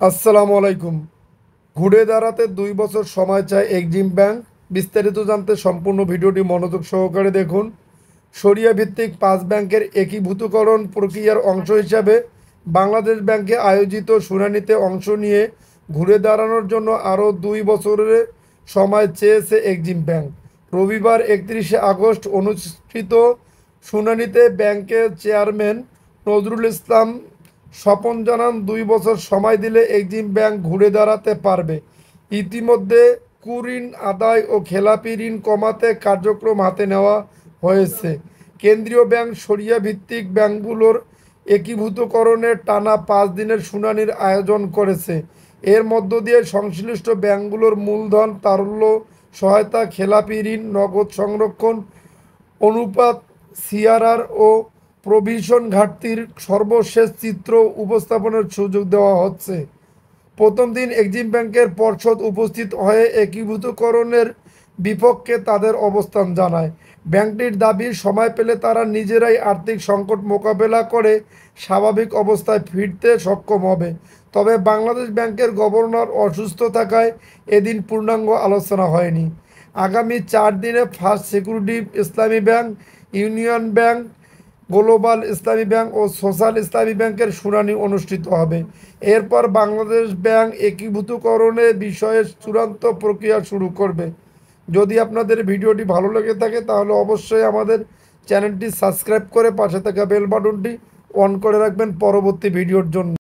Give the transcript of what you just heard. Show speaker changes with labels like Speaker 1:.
Speaker 1: আসসালামু আলাইকুম। ঘুরে দাঁড়াতে 2 বছর সময় চায় এক্সিম ব্যাংক। বিস্তারিত জানতে সম্পূর্ণ ভিডিওটি মনোযোগ সহকারে দেখুন। শরিয়া ভিত্তিক 5 ব্যাংকের একীভূতকরণ প্রক্রিয়ার অংশ হিসাবে বাংলাদেশ ব্যাংকে আয়োজিত শুনানিতে অংশ নিয়ে ঘুরে দাঁড়ানোর জন্য আরও 2 বছরের সময় চেয়েছে এক্সিম ব্যাংক। রবিবার 31শে আগস্ট অনুষ্ঠিত শুনানিতে ব্যাংকের চেয়ারম্যান নজরুল ইসলাম স্বপন জানান, 2 বছর সময় দিলে এক্সিম ব্যাংক ঘুরে দাঁড়াতে পারবে। ইতিমধ্যে কুঋণ আদায় ও খেলাপি ঋণ কমাতে কার্যক্রম হাতে নেওয়া হয়েছে। কেন্দ্রীয় ব্যাংক শরিয়া ভিত্তিক ব্যাংকগুলোর একীভূতকরণে টানা 5 দিনের শুনানির আয়োজন করেছে। এর মধ্য দিয়ে সংশ্লিষ্ট ব্যাংকগুলোর মূলধন তারল্য সহায়তা, খেলাপি ঋণ, নগদ সংরক্ষণ অনুপাত, সিআরআর ও প্রভিশন ঘাটতির সর্বশেষ চিত্র উপস্থাপনের সুযোগ দেওয়া হচ্ছে। প্রথম দিন এক্সিম ব্যাংকের পর্ষদ উপস্থিত হয়ে একীভূতকরণের বিপক্ষে তাদের অবস্থান জানায়। ব্যাংকটির দাবি, সময় পেলে তারা নিজেরাই আর্থিক সংকট মোকাবেলা করে স্বাভাবিক অবস্থায় ফিরতে সক্ষম হবে। তবে বাংলাদেশ ব্যাংকের গভর্নর অসুস্থ থাকায় এদিন পূর্ণাঙ্গ আলোচনা হয়নি। আগামী 4 দিনে ফার্স্ট সিকিউরিটি ইসলামী ব্যাংক, ইউনিয়ন ব্যাংক, গ্লোবাল ইসলামী ব্যাংক ও সোশ্যাল ইসলামী ব্যাংকের শুনানি অনুষ্ঠিত হবে। এরপর বাংলাদেশ ব্যাংক একীভূতকরণের বিষয়ে চূড়ান্ত প্রক্রিয়া শুরু করবে। যদি আপনাদের ভিডিওটি ভালো লেগে থাকে তাহলে অবশ্যই আমাদের চ্যানেলটি সাবস্ক্রাইব করে পাশে থাকা বেল বাটনটি অন করে রাখবেন পরবর্তী ভিডিওর জন্য।